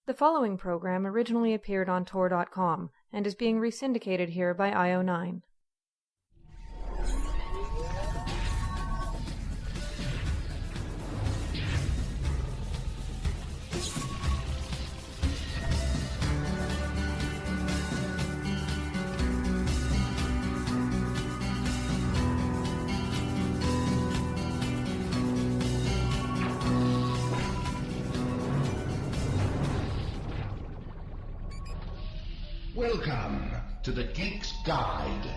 The following program originally appeared on Tor.com and is being resyndicated here by IO9. Welcome to the Geek's Guide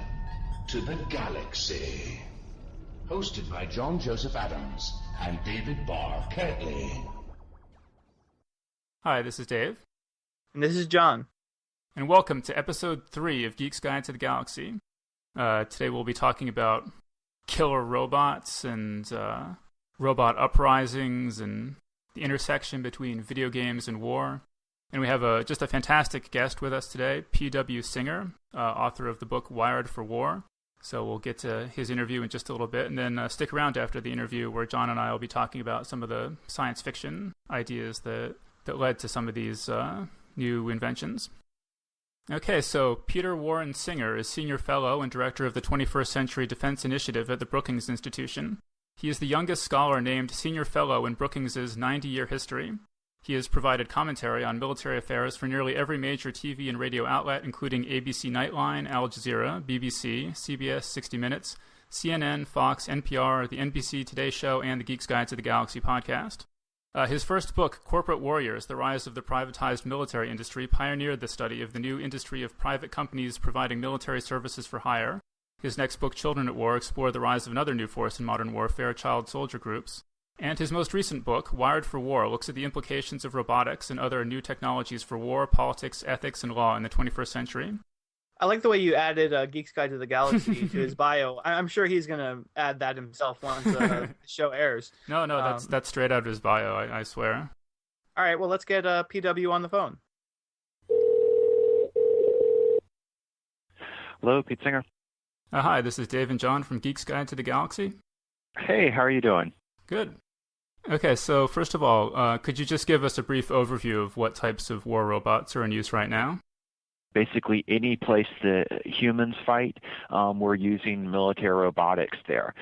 to the Galaxy. Hosted by John Joseph Adams and David Barr Kirtley. Hi, this is Dave. And this is John. And welcome to episode 3 of Geek's Guide to the Galaxy. Today we'll be talking about killer robots and robot uprisings and the intersection between video games and war. And we have just a fantastic guest with us today, P.W. Singer, author of the book Wired for War. So we'll get to his interview in just a little bit, and then stick around after the interview where John and I will be talking about some of the science fiction ideas that led to some of these new inventions. Okay, so Peter Warren Singer is Senior Fellow and Director of the 21st Century Defense Initiative at the Brookings Institution. He is the youngest scholar named Senior Fellow in Brookings' 90-year history. He has provided commentary on military affairs for nearly every major TV and radio outlet, including ABC Nightline, Al Jazeera, BBC, CBS 60 Minutes, CNN, Fox, NPR, the NBC Today Show, and the Geek's Guide to the Galaxy podcast. His first book, Corporate Warriors, The Rise of the Privatized Military Industry, pioneered the study of the new industry of private companies providing military services for hire. His next book, Children at War, explored the rise of another new force in modern warfare, child soldier groups. And his most recent book, Wired for War, looks at the implications of robotics and other new technologies for war, politics, ethics, and law in the 21st century. I like the way you added Geek's Guide to the Galaxy to his bio. I'm sure he's going to add that himself once the show airs. No, that's straight out of his bio, I swear. All right, well, let's get PW on the phone. Hello, Pete Singer. Hi, this is Dave and John from Geek's Guide to the Galaxy. Hey, how are you doing? Good. Okay, so first of all, could you just give us a brief overview of what types of war robots are in use right now? Basically, any place that humans fight, we're using military robotics there.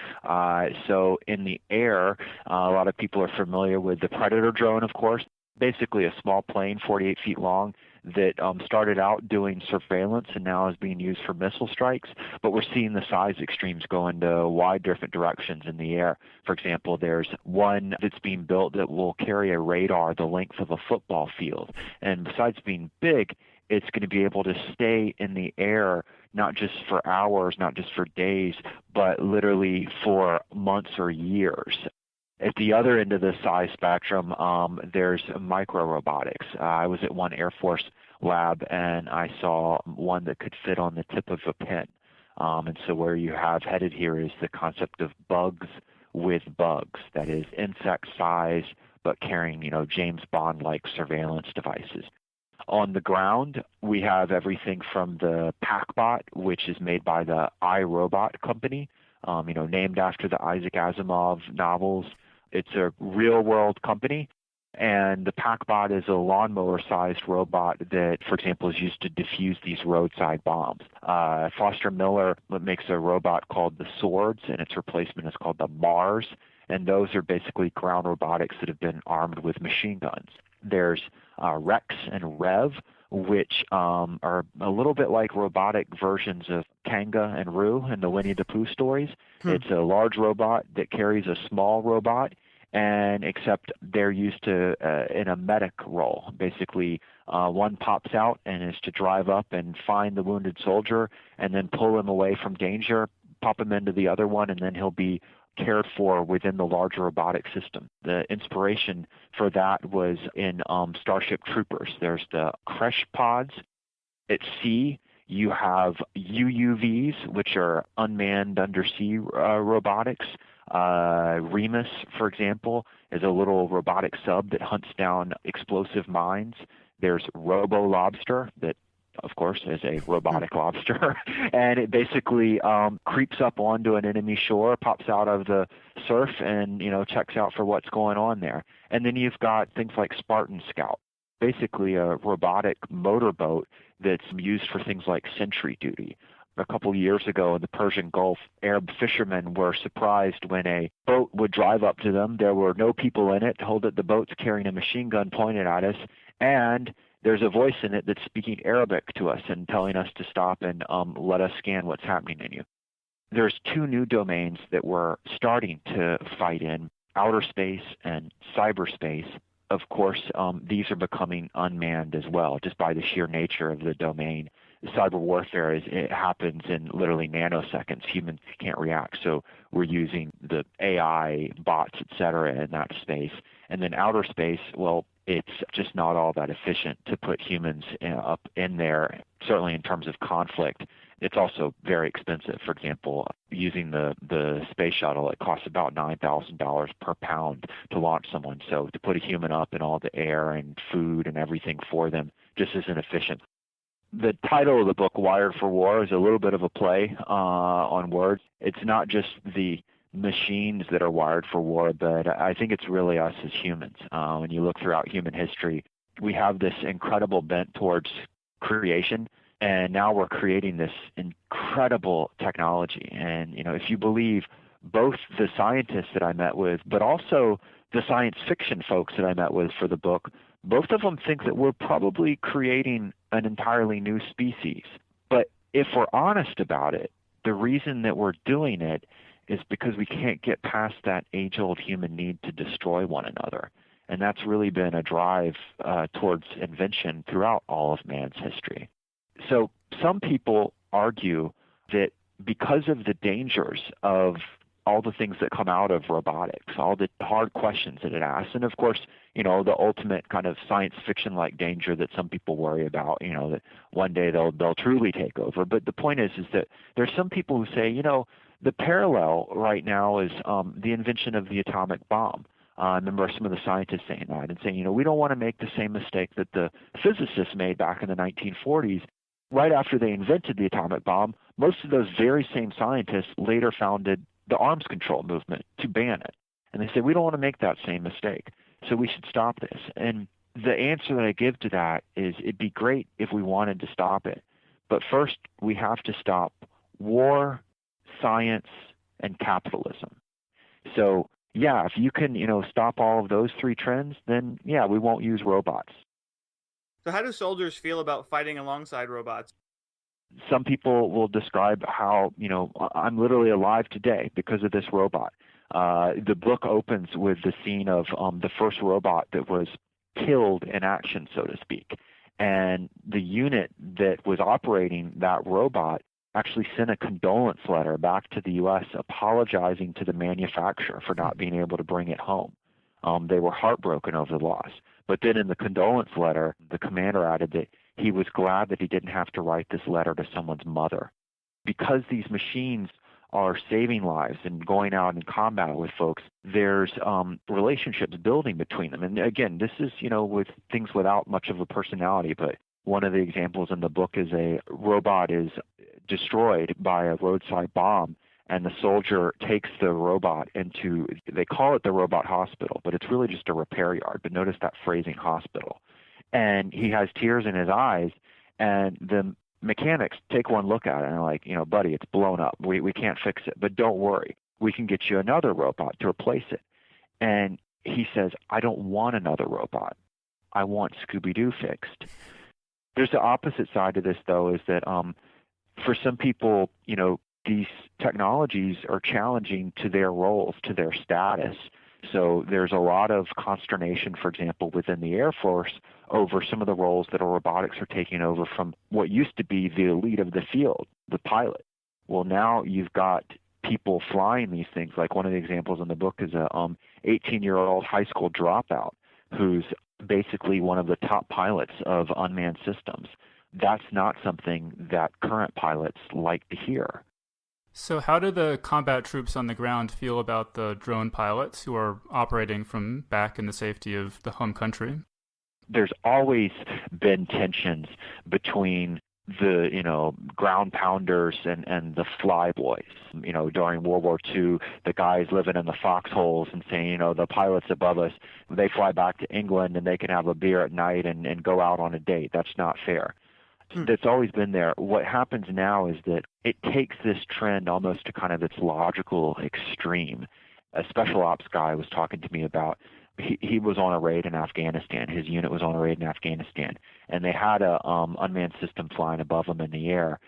So in the air, a lot of people are familiar with the Predator drone, of course. Basically a small plane, 48 feet long, that started out doing surveillance and now is being used for missile strikes. But we're seeing the size extremes go into wide different directions in the air. For example, there's one that's being built that will carry a radar the length of a football field. And besides being big, it's going to be able to stay in the air not just for hours, not just for days, but literally for months or years. At the other end of the size spectrum, there's micro-robotics. I was at one Air Force lab, and I saw one that could fit on the tip of a pin. And so where you have headed here is the concept of bugs with bugs. That is, insect size, but carrying, James Bond-like surveillance devices. On the ground, we have everything from the PackBot, which is made by the iRobot company, named after the Isaac Asimov novels. It's a real-world company, and the PackBot is a lawnmower-sized robot that, for example, is used to defuse these roadside bombs. Foster Miller makes a robot called the Swords, and its replacement is called the Mars, and those are basically ground robotics that have been armed with machine guns. There's Rex and Rev, which are a little bit like robotic versions of Kanga and Roo in the Winnie the Pooh stories. It's a large robot that carries a small robot, and except they're used to in a medic role. Basically, one pops out and is to drive up and find the wounded soldier and then pull him away from danger, pop him into the other one, and then he'll be cared for within the larger robotic system. The inspiration for that was in Starship Troopers. There's the crash pods. At sea, you have UUVs, which are unmanned undersea robotics. Remus, for example, is a little robotic sub that hunts down explosive mines. There's Robo Lobster that of course, is a robotic lobster, and it basically creeps up onto an enemy shore, pops out of the surf, and checks out for what's going on there. And then you've got things like Spartan Scout. basically a robotic motorboat that's used for things like sentry duty. A couple of years ago in the Persian Gulf, Arab fishermen were surprised when a boat would drive up to them. There were no people in it. Hold it, the boat's carrying a machine gun pointed at us, and there's a voice in it that's speaking Arabic to us and telling us to stop and let us scan what's happening in you. There's two new domains that we're starting to fight in, outer space and cyberspace. Of course, these are becoming unmanned as well, just by the sheer nature of the domain. Cyber warfare it happens in literally nanoseconds. Humans can't react, so we're using the AI, bots, etc. in that space. And then outer space, well, it's just not all that efficient to put humans up in there, certainly in terms of conflict. It's also very expensive. For example, using the space shuttle, it costs about $9,000 per pound to launch someone. So to put a human up in all the air and food and everything for them just isn't efficient. The title of the book, Wired for War, is a little bit of a play on words. It's not just the machines that are wired for war, but I think it's really us as humans. When you look throughout human history, we have this incredible bent towards creation, and now we're creating this incredible technology. And, if you believe both the scientists that I met with, but also the science fiction folks that I met with for the book, both of them think that we're probably creating an entirely new species. But if we're honest about it, the reason that we're doing it is because we can't get past that age-old human need to destroy one another. And that's really been a drive towards invention throughout all of man's history. So some people argue that because of the dangers of all the things that come out of robotics, all the hard questions that it asks, and of course, the ultimate kind of science fiction-like danger that some people worry about, that one day they'll truly take over. But the point is that there's some people who say, the parallel right now is the invention of the atomic bomb. I remember some of the scientists saying that and saying, we don't want to make the same mistake that the physicists made back in the 1940s. Right after they invented the atomic bomb, most of those very same scientists later founded the arms control movement to ban it. And they said, we don't want to make that same mistake, so we should stop this. And the answer that I give to that is it'd be great if we wanted to stop it. But first, we have to stop war, science, and capitalism. So, yeah, if you can, stop all of those three trends, then, yeah, we won't use robots. So how do soldiers feel about fighting alongside robots? Some people will describe how, I'm literally alive today because of this robot. The book opens with the scene of the first robot that was killed in action, so to speak. And the unit that was operating that robot actually sent a condolence letter back to the U.S. apologizing to the manufacturer for not being able to bring it home. They were heartbroken over the loss. But then in the condolence letter, the commander added that he was glad that he didn't have to write this letter to someone's mother. Because these machines are saving lives and going out in combat with folks, there's relationships building between them. And again, this is, with things without much of a personality, but one of the examples in the book is a robot is destroyed by a roadside bomb, and the soldier takes the robot into, they call it the robot hospital, but it's really just a repair yard. But notice that phrasing, hospital. And he has tears in his eyes, and the mechanics take one look at it and are like, buddy, it's blown up. We can't fix it, but don't worry. We can get you another robot to replace it. And he says, I don't want another robot. I want Scooby-Doo fixed. There's the opposite side to this, though, is that for some people, these technologies are challenging to their roles, to their status. So there's a lot of consternation, for example, within the Air Force over some of the roles that robotics are taking over from what used to be the elite of the field, the pilot. Well, now you've got people flying these things. Like one of the examples in the book is a 18-year-old high school dropout who's basically one of the top pilots of unmanned systems. That's not something that current pilots like to hear. So how do the combat troops on the ground feel about the drone pilots who are operating from back in the safety of the home country? There's always been tensions between the ground pounders and the fly boys. During World War II, the guys living in the foxholes and saying, the pilots above us, they fly back to England and they can have a beer at night and go out on a date. That's not fair. That's always been there. What happens now is that it takes this trend almost to kind of its logical extreme. A special ops guy was talking to me about, he was on a raid in Afghanistan. His unit was on a raid in Afghanistan, and they had a unmanned system flying above them in the air,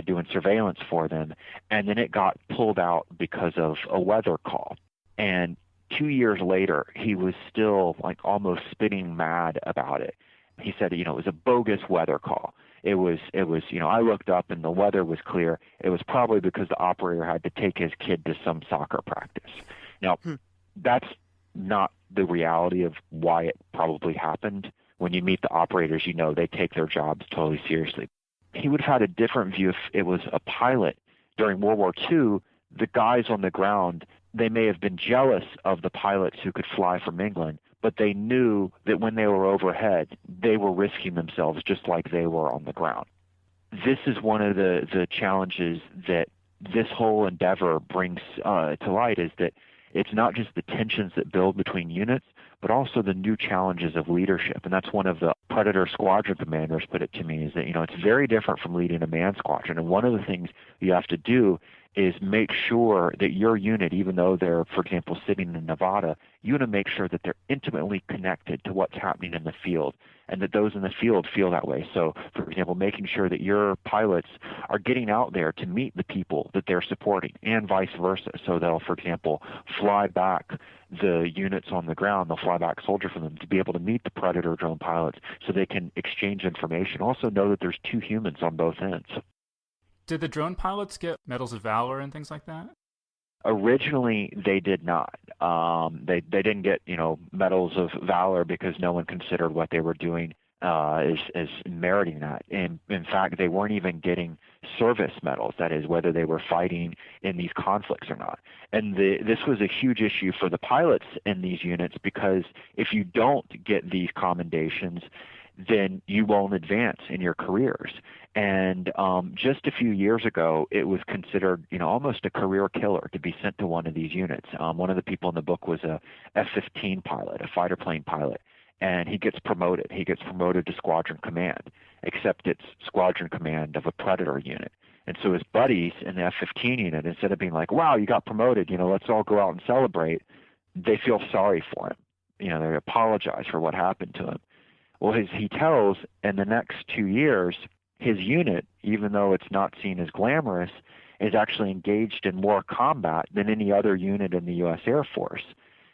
doing surveillance for them, and then it got pulled out because of a weather call. And 2 years later, he was still like almost spitting mad about it. He said, it was a bogus weather call. It was, I looked up and the weather was clear. It was probably because the operator had to take his kid to some soccer practice. Now, that's not the reality of why it probably happened. When you meet the operators, they take their jobs totally seriously. He would have had a different view if it was a pilot. During World War II, the guys on the ground, they may have been jealous of the pilots who could fly from England, but they knew that when they were overhead, they were risking themselves just like they were on the ground. This is one of the challenges that this whole endeavor brings to light, is that it's not just the tensions that build between units, but also the new challenges of leadership. And that's one of the Predator squadron commanders put it to me, is that, it's very different from leading a man squadron. And one of the things you have to do is make sure that your unit, even though they're, for example, sitting in Nevada, you want to make sure that they're intimately connected to what's happening in the field, and that those in the field feel that way. So, for example, making sure that your pilots are getting out there to meet the people that they're supporting, and vice versa. So they'll, for example, fly back the units on the ground, they'll fly back soldier for them to be able to meet the Predator drone pilots so they can exchange information. Also know that there's two humans on both ends. Did the drone pilots get medals of valor and things like that? Originally, they did not. They didn't get medals of valor because no one considered what they were doing as meriting that. And in fact, they weren't even getting service medals. That is, whether they were fighting in these conflicts or not. And this was a huge issue for the pilots in these units, because if you don't get these commendations, then you won't advance in your careers. And just a few years ago, it was considered, almost a career killer to be sent to one of these units. One of the people in the book was a F-15 pilot, a fighter plane pilot, and he gets promoted. He gets promoted to squadron command, except it's squadron command of a Predator unit. And so his buddies in the F-15 unit, instead of being like, wow, you got promoted, let's all go out and celebrate, they feel sorry for him. They apologize for what happened to him. Well, as he tells, in the next 2 years, his unit, even though it's not seen as glamorous, is actually engaged in more combat than any other unit in the U.S. Air Force.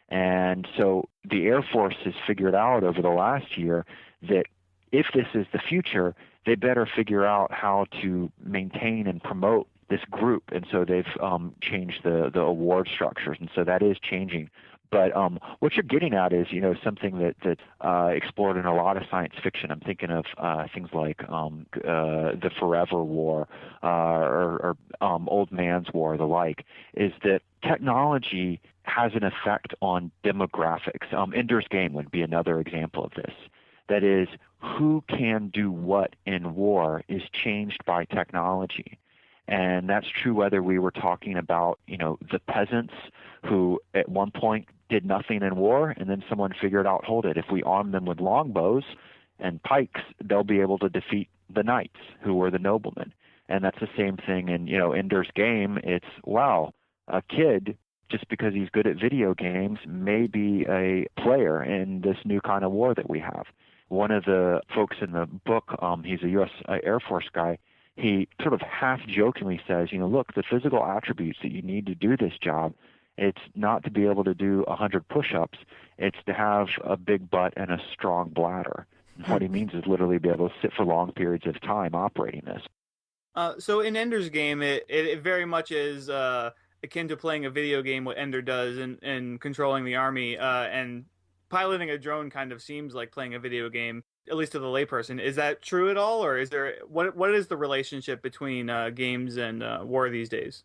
And so the Air Force has figured out over the last year that if this is the future, they better figure out how to maintain and promote this group. And so they've changed the award structures, and so that is changing. But what you're getting at is, something that's explored in a lot of science fiction. I'm thinking of things like the Forever War or Old Man's War, the like, is that technology has an effect on demographics. Ender's Game would be another example of this. That is, who can do what in war is changed by technology. And that's true whether we were talking about, the peasants who at one point did nothing in war, and then someone figured out, hold it, if we arm them with longbows and pikes, they'll be able to defeat the knights who were the noblemen. And that's the same thing in, Ender's Game. It's, wow, a kid, just because he's good at video games, may be a player in this new kind of war that we have. One of the folks in the book, he's a U.S. Air Force guy, he sort of half-jokingly says, look, the physical attributes that you need to do this job, it's not to be able to do 100 push-ups. It's to have a big butt and a strong bladder. And what he means is literally be able to sit for long periods of time operating this. So in Ender's Game, it very much is akin to playing a video game, what Ender does in controlling the army. And piloting a drone kind of seems like playing a video game, at least to the layperson. Is that true at all, or is there what is the relationship between games and war these days?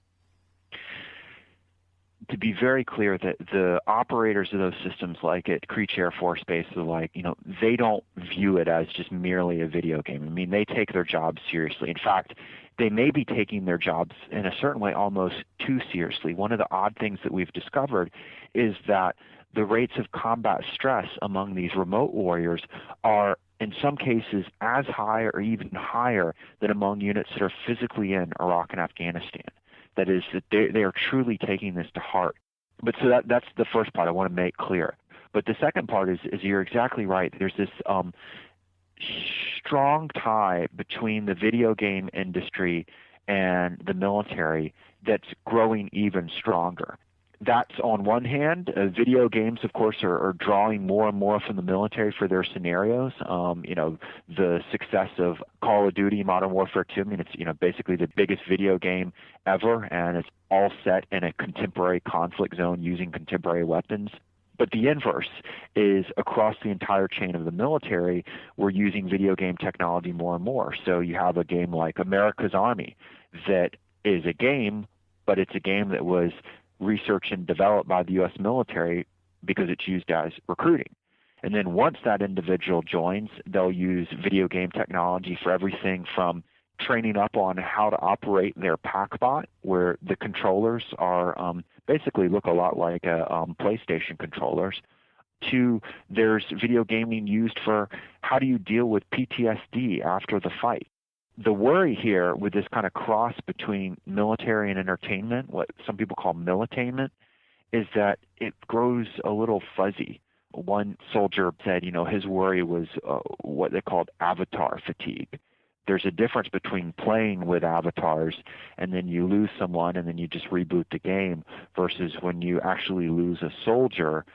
to be very clear that the operators of those systems, like at Creech Air Force Base, they don't view it as just merely a video game. I mean, they take their jobs seriously. In fact, they may be taking their jobs in a certain way almost too seriously. One of the odd things that we've discovered is that the rates of combat stress among these remote warriors are in some cases as high or even higher than among units that are physically in Iraq and Afghanistan. That is, that they are truly taking this to heart. But so that's the first part I want to make clear. But the second part is you're exactly right. There's this strong tie between the video game industry and the military that's growing even stronger. That's on one hand. Video games, of course, are drawing more and more from the military for their scenarios. The success of Call of Duty, Modern Warfare 2, I mean, it's basically the biggest video game ever, and it's all set in a contemporary conflict zone using contemporary weapons. But the inverse is across the entire chain of the military, we're using video game technology more and more. So you have a game like America's Army that is a game, but it's a game that was researched and developed by the U.S. military because it's used as recruiting. And then once that individual joins, they'll use video game technology for everything from training up on how to operate their PackBot, where the controllers are basically look a lot like PlayStation controllers, to there's video gaming used for how do you deal with PTSD after the fight. The worry here with this kind of cross between military and entertainment, what some people call militainment, is that it grows a little fuzzy. One soldier said, his worry was what they called avatar fatigue. There's a difference between playing with avatars and then you lose someone and then you just reboot the game versus when you actually lose a soldier,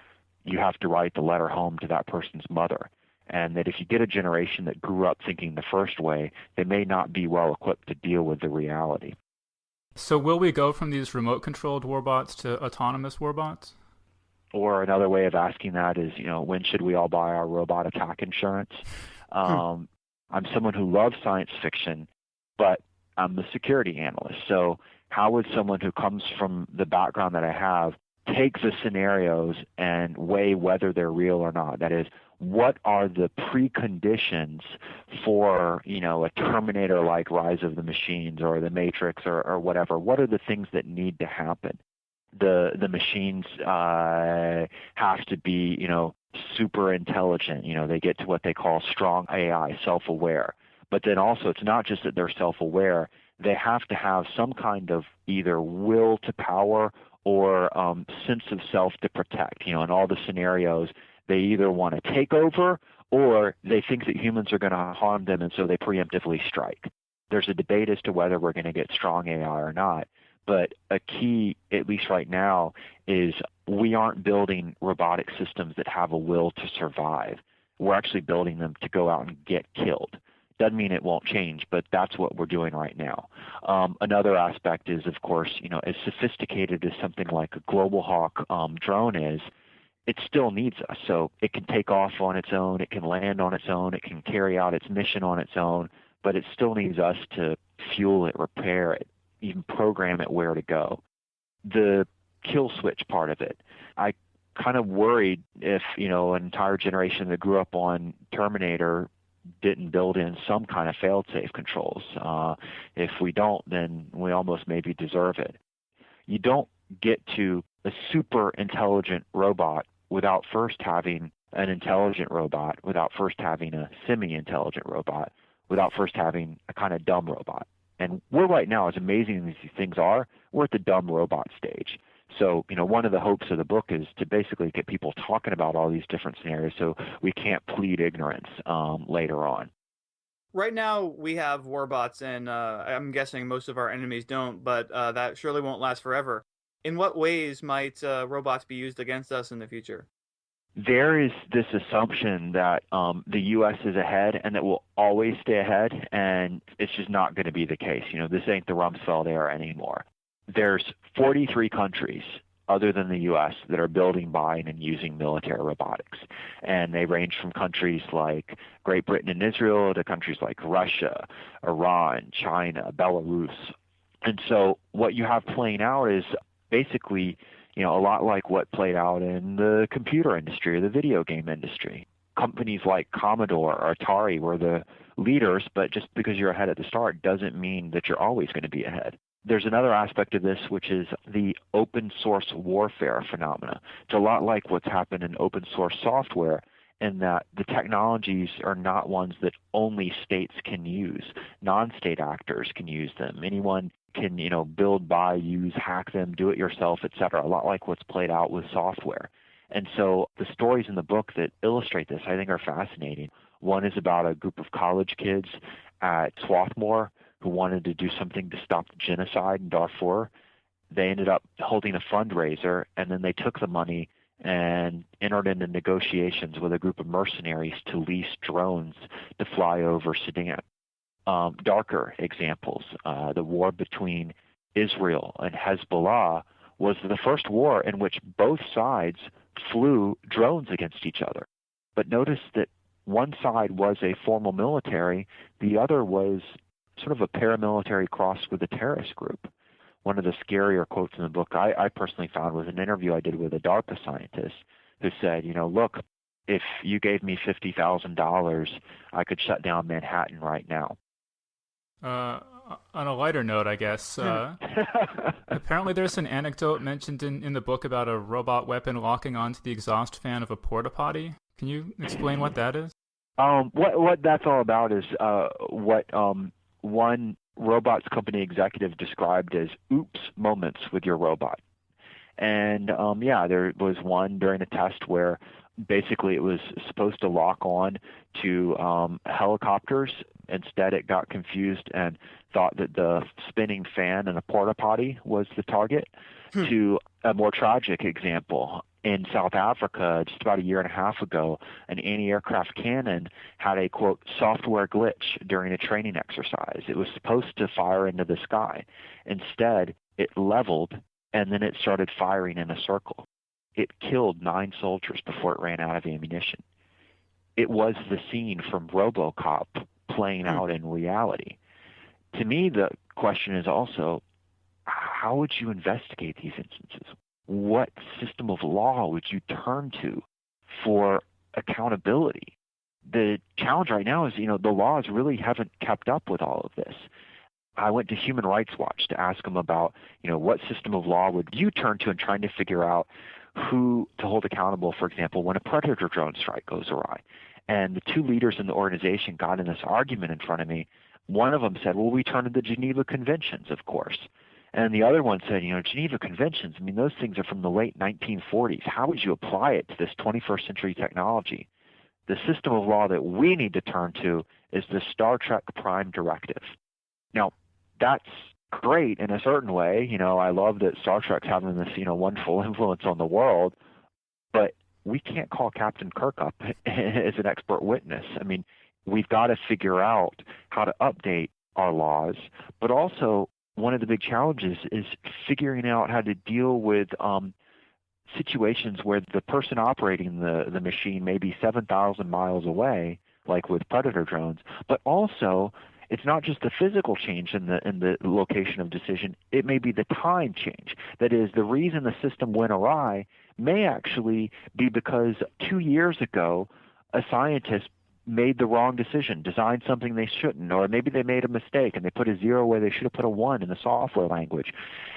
you have to write the letter home to that person's mother. And that if you get a generation that grew up thinking the first way, they may not be well equipped to deal with the reality. So will we go from these remote-controlled warbots to autonomous warbots? Or another way of asking that is, when should we all buy our robot attack insurance? I'm someone who loves science fiction, but I'm a security analyst. So how would someone who comes from the background that I have take the scenarios and weigh whether they're real or not? That is, what are the preconditions for, a Terminator-like Rise of the Machines or the Matrix or whatever? What are the things that need to happen? The machines have to be, super intelligent. They get to what they call strong AI, self-aware. But then also, it's not just that they're self-aware. They have to have some kind of either will to power or sense of self to protect. In all the scenarios, they either want to take over or they think that humans are going to harm them, and so they preemptively strike. There's a debate as to whether we're going to get strong AI or not. But a key, at least right now, is we aren't building robotic systems that have a will to survive. We're actually building them to go out and get killed. Doesn't mean it won't change, but that's what we're doing right now. Another aspect is, of course, as sophisticated as something like a Global Hawk drone is, it still needs us. So it can take off on its own, it can land on its own, it can carry out its mission on its own, but it still needs us to fuel it, repair it, even program it where to go. The kill switch part of it, I kind of worried if, an entire generation that grew up on Terminator didn't build in some kind of fail-safe controls. If we don't, then we almost maybe deserve it. You don't get to a super intelligent robot without first having an intelligent robot, without first having a semi-intelligent robot, without first having a kind of dumb robot. And we're right now, as amazing as these things are, we're at the dumb robot stage. So, one of the hopes of the book is to basically get people talking about all these different scenarios so we can't plead ignorance later on. Right now, we have warbots, and I'm guessing most of our enemies don't, but that surely won't last forever. In what ways might robots be used against us in the future? There is this assumption that the U.S. is ahead and that we'll always stay ahead, and it's just not going to be the case. This ain't the Rumsfeld era anymore. There's 43 countries other than the U.S. that are building, buying, and using military robotics. And they range from countries like Great Britain and Israel to countries like Russia, Iran, China, Belarus. And so what you have playing out is basically A lot like what played out in the computer industry or the video game industry. Companies like Commodore or Atari were the leaders, but just because you're ahead at the start doesn't mean that you're always going to be ahead. There's another aspect of this, which is the open source warfare phenomena. It's a lot like what's happened in open source software, in that the technologies are not ones that only states can use. Non-state actors can use them. Anyone can, build, buy, use, hack them, do it yourself, etc. A lot like what's played out with software. And so the stories in the book that illustrate this, I think, are fascinating. One is about a group of college kids at Swarthmore who wanted to do something to stop the genocide in Darfur. They ended up holding a fundraiser, and then they took the money and entered into negotiations with a group of mercenaries to lease drones to fly over Sudan. Darker examples, the war between Israel and Hezbollah was the first war in which both sides flew drones against each other. But notice that one side was a formal military, the other was sort of a paramilitary cross with a terrorist group. One of the scarier quotes in the book I personally found was an interview I did with a DARPA scientist who said, look, if you gave me $50,000, I could shut down Manhattan right now. On a lighter note, I guess, apparently there's an anecdote mentioned in the book about a robot weapon locking onto the exhaust fan of a porta potty. Can you explain what that is? What that's all about is what one robots company executive described as oops moments with your robot. And there was one during a test where basically it was supposed to lock on to helicopters. Instead, it got confused and thought that the spinning fan in a porta potty was the target. To a more tragic example, in South Africa, just about a year and a half ago, an anti-aircraft cannon had a, quote, software glitch during a training exercise. It was supposed to fire into the sky. Instead, it leveled, and then it started firing in a circle. It killed 9 soldiers before it ran out of ammunition. It was the scene from RoboCop playing out in reality. To me, the question is also, how would you investigate these instances? What system of law would you turn to for accountability? The challenge right now is, the laws really haven't kept up with all of this. I went to Human Rights Watch to ask them about, what system of law would you turn to in trying to figure out who to hold accountable, for example, when a predator drone strike goes awry. And the 2 leaders in the organization got in this argument in front of me. One of them said, well, we turn to the Geneva Conventions, of course. And the other one said, Geneva Conventions, those things are from the late 1940s. How would you apply it to this 21st century technology? The system of law that we need to turn to is the Star Trek Prime Directive. Now, that's great in a certain way. I love that Star Trek's having this, wonderful influence on the world, but we can't call Captain Kirk up as an expert witness. We've got to figure out how to update our laws, but also one of the big challenges is figuring out how to deal with situations where the person operating the machine may be 7,000 miles away, like with predator drones, but also it's not just the physical change in the location of decision, it may be the time change. That is, the reason the system went awry may actually be because 2 years ago a scientist made the wrong decision, designed something they shouldn't, or maybe they made a mistake and they put a 0 where they should have put a 1 in the software language.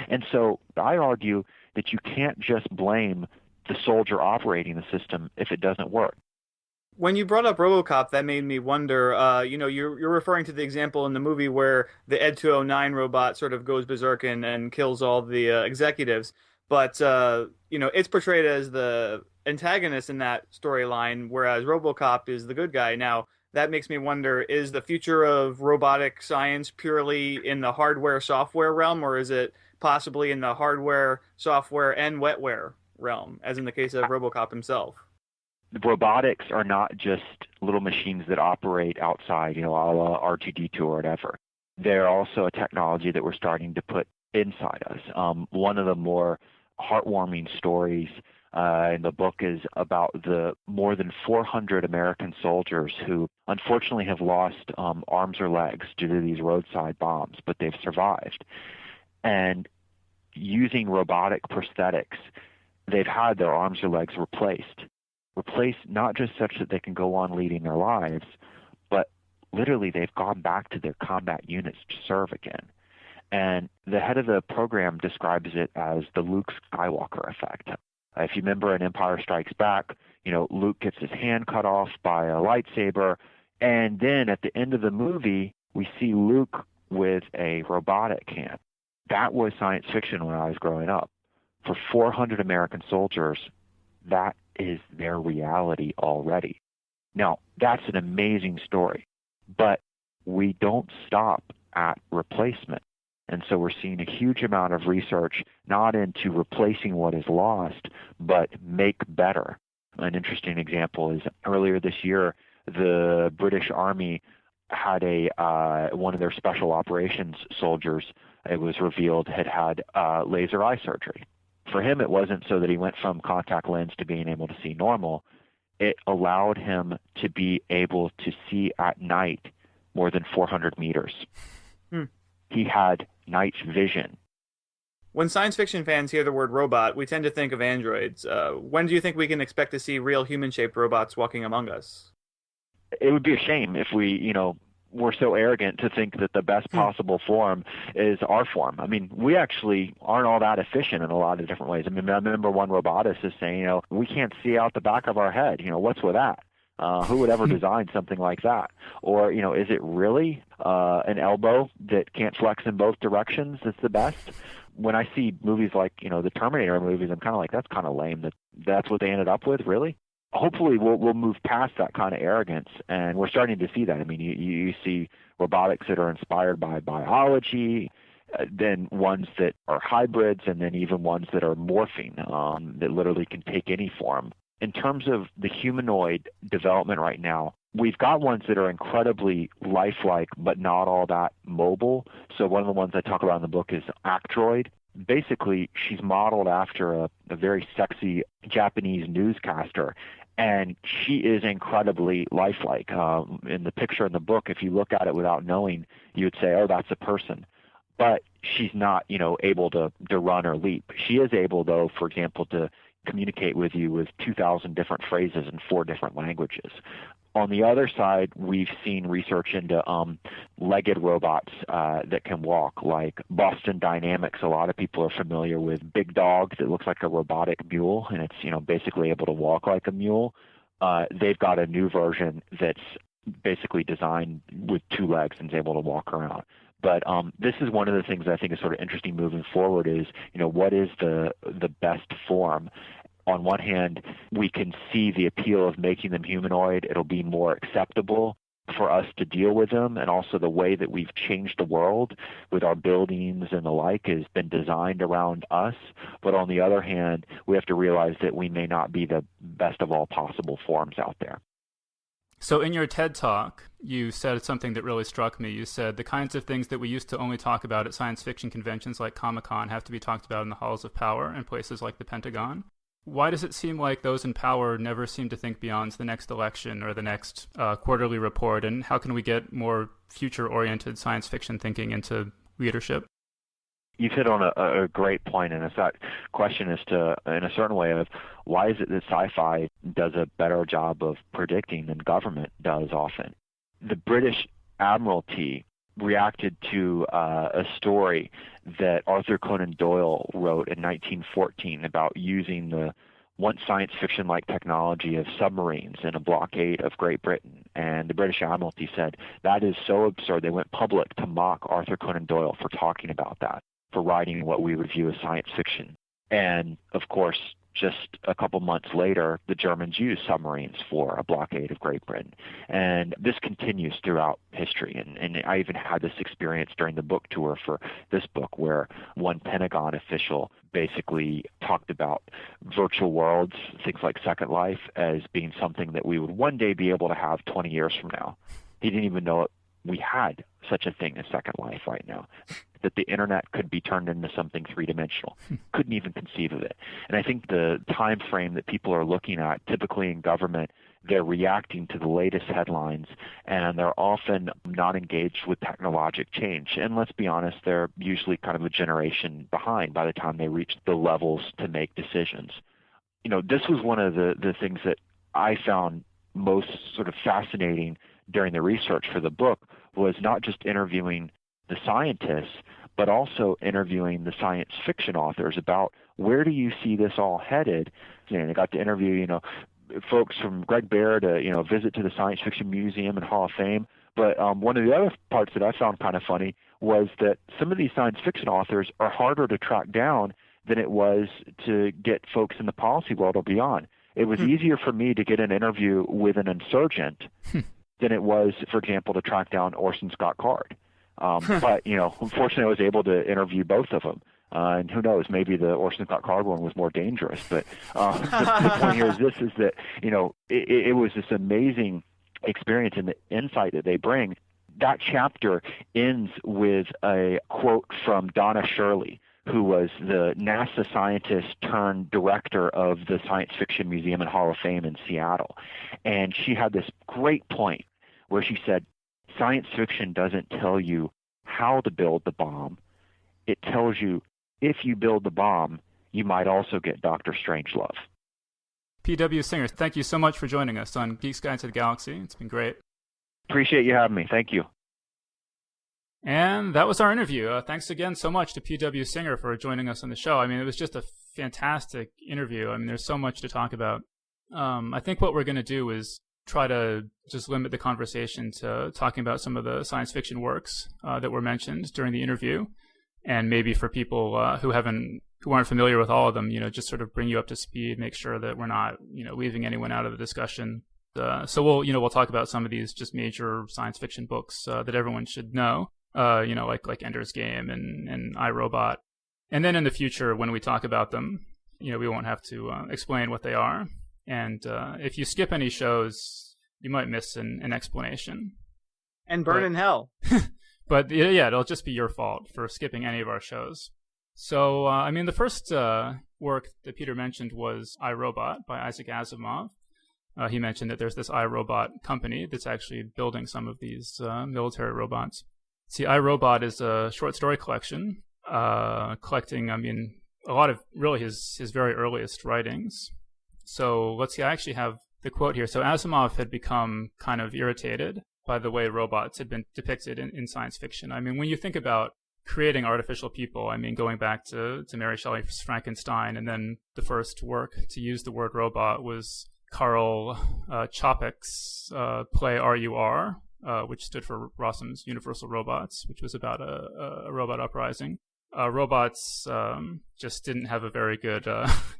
And so I argue that you can't just blame the soldier operating the system if it doesn't work. When you brought up RoboCop, that made me wonder, you're referring to the example in the movie where the Ed 209 robot sort of goes berserk and kills all the executives. But, it's portrayed as the antagonist in that storyline, whereas RoboCop is the good guy. Now, that makes me wonder, is the future of robotic science purely in the hardware-software realm, or is it possibly in the hardware, software, and wetware realm, as in the case of RoboCop himself? The robotics are not just little machines that operate outside, a la R2-D2 or whatever. They're also a technology that we're starting to put inside us. One of the more heartwarming stories in the book is about the more than 400 American soldiers who unfortunately have lost arms or legs due to these roadside bombs, but they've survived. And using robotic prosthetics, they've had their arms or legs replaced not just such that they can go on leading their lives, but literally they've gone back to their combat units to serve again. And the head of the program describes it as the Luke Skywalker effect. If you remember in Empire Strikes Back, Luke gets his hand cut off by a lightsaber, and then at the end of the movie, we see Luke with a robotic hand. That was science fiction when I was growing up. For 400 American soldiers, that is their reality already. Now, that's an amazing story, but we don't stop at replacement. And so we're seeing a huge amount of research, not into replacing what is lost, but make better. An interesting example is earlier this year, the British Army had one of their special operations soldiers, it was revealed, had laser eye surgery. For him, it wasn't so that he went from contact lens to being able to see normal. It allowed him to be able to see at night more than 400 meters. He had night vision. When science fiction fans hear the word robot, we tend to think of androids. When do you think we can expect to see real human-shaped robots walking among us? It would be a shame if we're so arrogant to think that the best possible form is our form. I mean, we actually aren't all that efficient in a lot of different ways. I mean, I remember one robotist is saying, we can't see out the back of our head. What's with that? Who would ever design something like that? Or, is it really an elbow that can't flex in both directions that's the best? When I see movies like, the Terminator movies, I'm kind of like, that's kind of lame. That's what they ended up with, really? Hopefully we'll move past that kind of arrogance, and we're starting to see that. I mean, you see robotics that are inspired by biology, then ones that are hybrids, and then even ones that are morphing, that literally can take any form. In terms of the humanoid development right now, we've got ones that are incredibly lifelike but not all that mobile. So one of the ones I talk about in the book is Actroid. Basically, she's modeled after a very sexy Japanese newscaster, and she is incredibly lifelike. In the picture in the book, if you look at it without knowing, you would say, oh, that's a person. But she's not, able to run or leap. She is able, though, for example, to communicate with you with 2,000 different phrases in 4 different languages. On the other side, we've seen research into legged robots that can walk, like Boston Dynamics. A lot of people are familiar with Big Dog that looks like a robotic mule, and it's basically able to walk like a mule. They've got a new version that's basically designed with 2 legs and is able to walk around. But this is one of the things I think is sort of interesting moving forward is, what is the best form? On one hand, we can see the appeal of making them humanoid. It'll be more acceptable for us to deal with them, and also the way that we've changed the world with our buildings and the like has been designed around us. But on the other hand, we have to realize that we may not be the best of all possible forms out there. So in your TED Talk, you said something that really struck me. You said the kinds of things that we used to only talk about at science fiction conventions like Comic-Con have to be talked about in the halls of power and places like the Pentagon. Why does it seem like those in power never seem to think beyond the next election or the next quarterly report? And how can we get more future-oriented science fiction thinking into leadership? You've hit on a great point, and it's that question is to, in a certain way, of why is it that sci-fi does a better job of predicting than government does often? The British Admiralty reacted to a story that Arthur Conan Doyle wrote in 1914 about using the once science fiction-like technology of submarines in a blockade of Great Britain. And the British Admiralty said, that is so absurd. They went public to mock Arthur Conan Doyle for talking about that, for writing what we would view as science fiction. And, of course, just a couple months later, the Germans used submarines for a blockade of Great Britain. And this continues throughout history. And I even had this experience during the book tour for this book where one Pentagon official basically talked about virtual worlds, things like Second Life, as being something that we would one day be able to have 20 years from now. He didn't even know we had such a thing as Second Life right now, that the internet could be turned into something three-dimensional. Couldn't even conceive of it. And I think the time frame that people are looking at, typically in government, they're reacting to the latest headlines, and they're often not engaged with technologic change. And let's be honest, they're usually kind of a generation behind by the time they reach the levels to make decisions. This was one of the things that I found most sort of fascinating during the research for the book, was not just interviewing the scientists, but also interviewing the science fiction authors about where do you see this all headed. I got to interview, folks from Greg Bear to, visit to the Science Fiction Museum and Hall of Fame. But one of the other parts that I found kind of funny was that some of these science fiction authors are harder to track down than it was to get folks in the policy world or beyond. It was easier for me to get an interview with an insurgent than it was, for example, to track down Orson Scott Card. But, unfortunately, I was able to interview both of them. And who knows, maybe the Orson Scott Card one was more dangerous. But the point here is that, it was this amazing experience, and the insight that they bring. That chapter ends with a quote from Donna Shirley, who was the NASA scientist turned director of the Science Fiction Museum and Hall of Fame in Seattle. And she had this great point where she said, science fiction doesn't tell you how to build the bomb. It tells you if you build the bomb, you might also get Dr. Strangelove. P.W. Singer, thank you so much for joining us on Geek's Guide to the Galaxy. It's been great. Appreciate you having me. Thank you. And that was our interview. Thanks again so much to P.W. Singer for joining us on the show. I mean, it was just a fantastic interview. I mean, there's so much to talk about. I think what we're going to do is try to just limit the conversation to talking about some of the science fiction works that were mentioned during the interview. And maybe for people who aren't familiar with all of them, just sort of bring you up to speed, make sure that we're not, leaving anyone out of the discussion. So we'll talk about some of these just major science fiction books that everyone should know. Like Ender's Game and iRobot. And then in the future, when we talk about them, we won't have to explain what they are. And if you skip any shows, you might miss an explanation. And burn in hell. But yeah, it'll just be your fault for skipping any of our shows. So, the first work that Peter mentioned was iRobot by Isaac Asimov. He mentioned that there's this iRobot company that's actually building some of these military robots. See, iRobot is a short story collection, collecting, a lot of really his very earliest writings. So let's see, I actually have the quote here. So Asimov had become kind of irritated by the way robots had been depicted in science fiction. When you think about creating artificial people, going back to Mary Shelley's Frankenstein, and then the first work to use the word robot was Karl Čapek's play RUR, which stood for Rossum's Universal Robots, which was about a robot uprising. Robots just didn't have a very good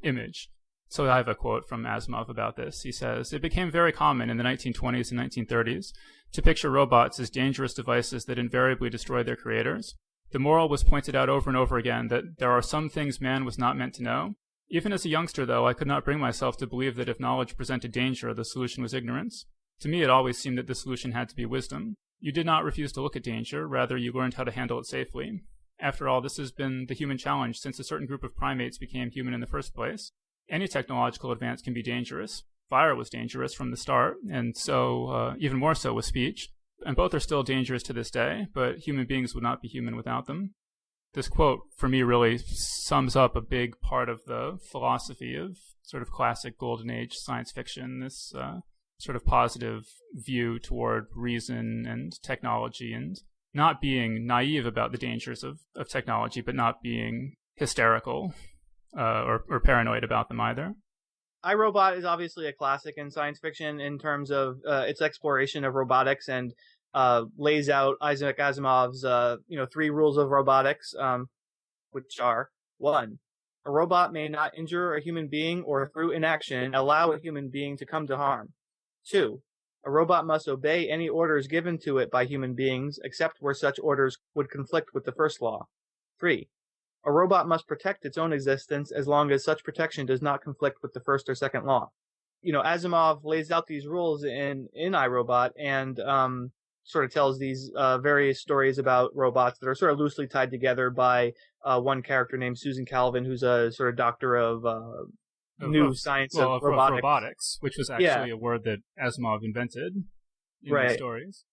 image. So I have a quote from Asimov about this. He says, "It became very common in the 1920s and 1930s to picture robots as dangerous devices that invariably destroy their creators. The moral was pointed out over and over again that there are some things man was not meant to know. Even as a youngster, though, I could not bring myself to believe that if knowledge presented danger, the solution was ignorance. To me, it always seemed that the solution had to be wisdom. You did not refuse to look at danger, rather you learned how to handle it safely. After all, this has been the human challenge since a certain group of primates became human in the first place. Any technological advance can be dangerous. Fire was dangerous from the start, and so even more so with speech. And both are still dangerous to this day, but human beings would not be human without them." This quote, for me, really sums up a big part of the philosophy of sort of classic golden age science fiction, this sort of positive view toward reason and technology, and not being naive about the dangers of technology, but not being hysterical or paranoid about them either. iRobot is obviously a classic in science fiction in terms of its exploration of robotics, and lays out Isaac Asimov's 3 rules of robotics, which are: 1, a robot may not injure a human being or through inaction allow a human being to come to harm. 2, a robot must obey any orders given to it by human beings, except where such orders would conflict with the first law. 3, a robot must protect its own existence as long as such protection does not conflict with the first or second law. Asimov lays out these rules in iRobot, and sort of tells these various stories about robots that are sort of loosely tied together by one character named Susan Calvin, who's a sort of doctor of new science of robotics, which was actually a word that Asimov invented in the stories.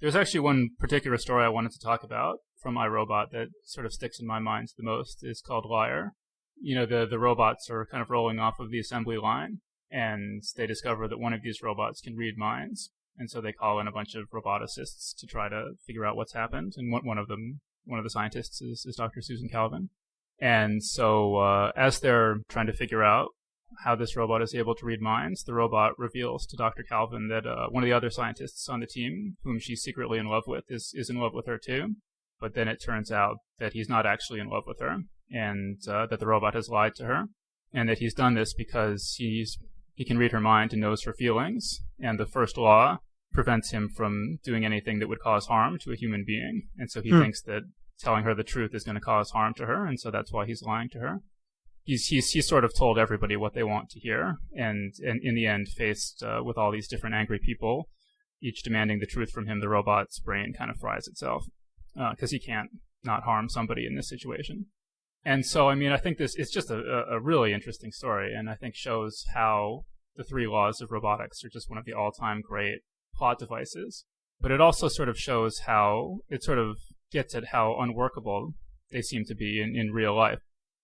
There's actually one particular story I wanted to talk about from iRobot that sort of sticks in my mind the most. It's called Liar. You know, the robots are kind of rolling off of the assembly line, and they discover that one of these robots can read minds. And so they call in a bunch of roboticists to try to figure out what's happened. And one of the scientists is Dr. Susan Calvin. And so as they're trying to figure out how this robot is able to read minds, the robot reveals to Dr. Calvin that one of the other scientists on the team, whom she's secretly in love with, is in love with her too. But then it turns out that he's not actually in love with her, and that the robot has lied to her, and that he's done this because he can read her mind and knows her feelings, and the first law prevents him from doing anything that would cause harm to a human being. And so he thinks that telling her the truth is going to cause harm to her, and so that's why he's lying to her. He's sort of told everybody what they want to hear, and in the end, faced with all these different angry people, each demanding the truth from him, the robot's brain kind of fries itself, because he can't not harm somebody in this situation. And so, I mean, I think this is just a really interesting story, and I think shows how the three laws of robotics are just one of the all-time great plot devices. But it also sort of shows how it sort of gets at how unworkable they seem to be in real life.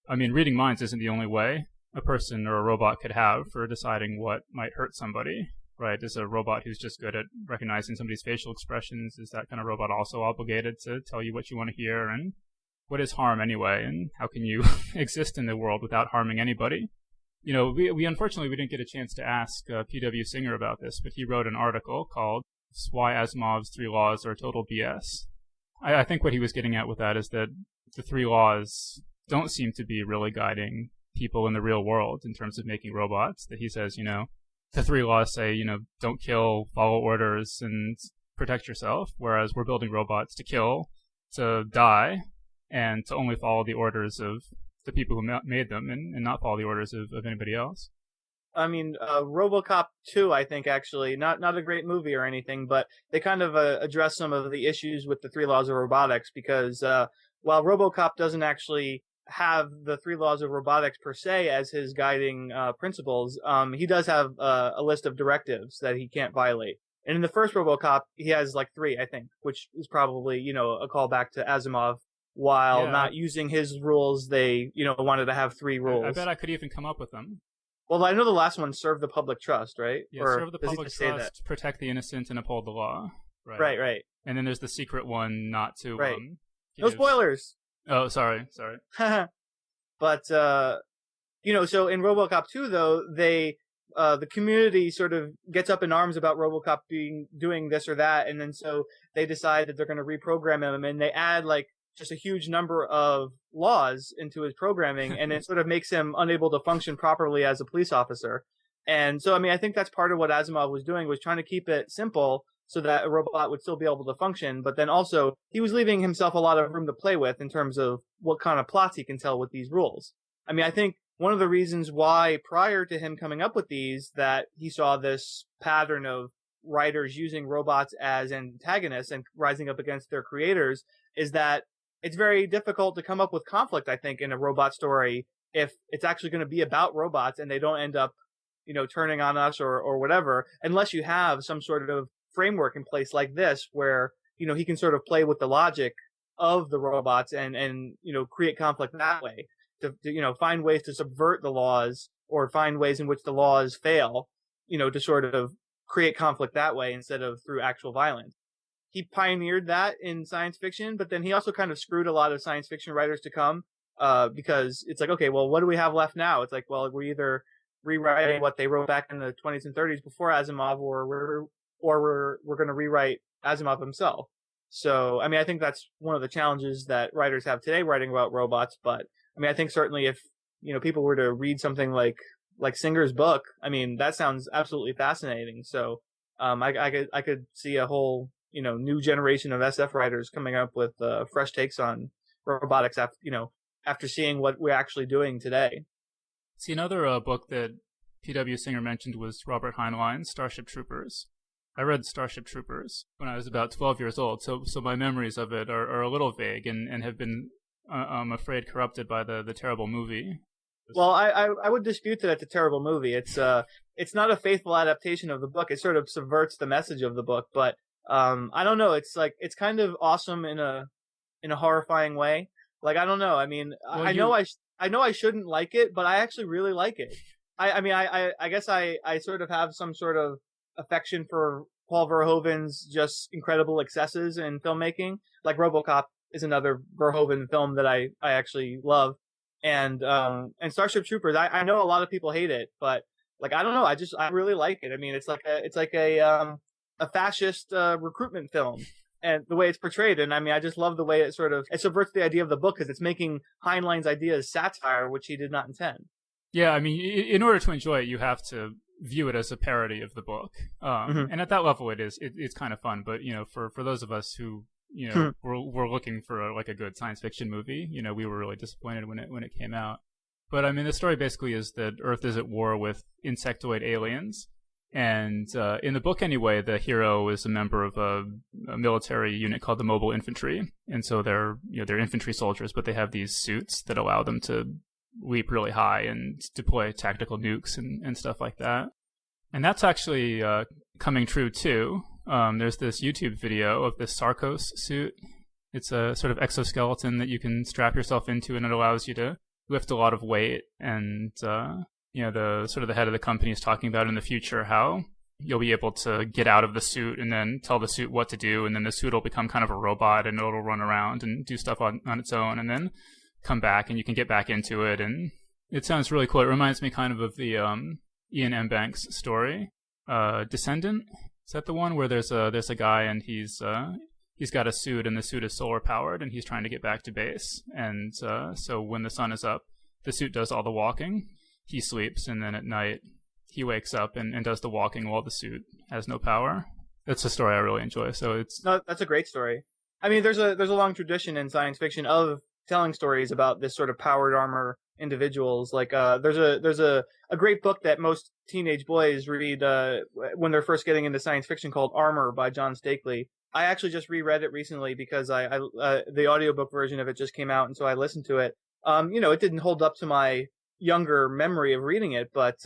I mean, reading minds isn't the only way a person or a robot could have for deciding what might hurt somebody, right? Is a robot who's just good at recognizing somebody's facial expressions, is that kind of robot also obligated to tell you what you want to hear? And what is harm anyway? And how can you exist in the world without harming anybody? You know, we unfortunately, we didn't get a chance to ask P.W. Singer about this, but he wrote an article called Why Asimov's Three Laws Are Total BS. I think what he was getting at with that is that the three laws don't seem to be really guiding people in the real world in terms of making robots. That he says, you know, the three laws say, you know, don't kill, follow orders, and protect yourself, whereas we're building robots to kill, to die, and to only follow the orders of the people who made them and not follow the orders of anybody else. I mean, RoboCop 2, I think, actually, not a great movie or anything, but they kind of address some of the issues with the three laws of robotics, because while RoboCop doesn't actually have the three laws of robotics per se as his guiding principles, he does have a list of directives that he can't violate. And in the first RoboCop, he has like 3, I think, which is probably, you know, a callback to Asimov. While not using his rules, they, you know, wanted to have 3 rules. I bet I could even come up with them. Well, I know the last one, serve the public trust, right? Yeah, serve the public trust, protect the innocent, and uphold the law. Right. And then there's the secret one, not to... Right. No spoilers! Oh, sorry. But, you know, so in RoboCop 2, though, they... the community sort of gets up in arms about RoboCop doing this or that, and then so they decide that they're going to reprogram him, and they add, like, just a huge number of laws into his programming, and it sort of makes him unable to function properly as a police officer. And so, I mean, I think that's part of what Asimov was doing, was trying to keep it simple so that a robot would still be able to function, but then also he was leaving himself a lot of room to play with in terms of what kind of plots he can tell with these rules. I mean, I think one of the reasons why, prior to him coming up with these, that he saw this pattern of writers using robots as antagonists and rising up against their creators is that it's very difficult to come up with conflict, I think, in a robot story if it's actually going to be about robots and they don't end up, you know, turning on us or whatever, unless you have some sort of framework in place like this where, you know, he can sort of play with the logic of the robots and you know, create conflict that way to you know, find ways to subvert the laws or find ways in which the laws fail, you know, to sort of create conflict that way instead of through actual violence. He pioneered that in science fiction, but then he also kind of screwed a lot of science fiction writers to come, because it's like, okay, well, what do we have left now? It's like, well, we're either rewriting what they wrote back in the 20s and 30s before Asimov, or we're going to rewrite Asimov himself. So, I mean, I think that's one of the challenges that writers have today writing about robots. But I mean, I think certainly if, you know, people were to read something like Singer's book, I mean, that sounds absolutely fascinating. So, I could see a whole, you know, new generation of SF writers coming up with fresh takes on robotics after seeing what we're actually doing today. See, another book that P.W. Singer mentioned was Robert Heinlein's Starship Troopers. I read Starship Troopers when I was about 12 years old, so my memories of it are a little vague and have been, I'm afraid, corrupted by the terrible movie Well, I would dispute that it's a terrible movie. It's not a faithful adaptation of the book. It sort of subverts the message of the book, but I don't know. It's kind of awesome in a horrifying way. Like, I don't know. I mean, Well, I know I shouldn't like it, but I actually really like it. I mean, I guess I sort of have some sort of affection for Paul Verhoeven's just incredible excesses in filmmaking. Like RoboCop is another Verhoeven film that I actually love. And Starship Troopers, I know a lot of people hate it, but like, I don't know. I really like it. I mean, it's like a fascist recruitment film, and the way it's portrayed. And I mean, I just love the way it subverts the idea of the book, because it's making Heinlein's ideas satire, which he did not intend. Yeah, I mean, in order to enjoy it, you have to view it as a parody of the book, and at that level, it's kind of fun. But for those of us who we're looking for a good science fiction movie, we were really disappointed when it came out. But I mean, the story basically is that Earth is at war with insectoid aliens. And in the book, anyway, the hero is a member of a military unit called the Mobile Infantry, and so they're infantry soldiers, but they have these suits that allow them to leap really high and deploy tactical nukes and stuff like that. And that's actually coming true too. There's this YouTube video of this Sarcos suit. It's a sort of exoskeleton that you can strap yourself into, and it allows you to lift a lot of weight. And the head of the company is talking about in the future how you'll be able to get out of the suit and then tell the suit what to do, and then the suit will become kind of a robot and it'll run around and do stuff on its own, and then come back and you can get back into it. And it sounds really cool. It reminds me kind of the Ian M. Banks story, Descendant. Is that the one where there's a guy and he's got a suit, and the suit is solar powered, and he's trying to get back to base. And so when the sun is up, the suit does all the walking. He sleeps, and then at night he wakes up and does the walking while the suit has no power. That's a story I really enjoy. So that's a great story. I mean, there's a long tradition in science fiction of telling stories about this sort of powered armor individuals. Like there's a great book that most teenage boys read when they're first getting into science fiction called Armor by John Stakely. I actually just reread it recently because the audiobook version of it just came out, and so I listened to it. It didn't hold up to my younger memory of reading it, but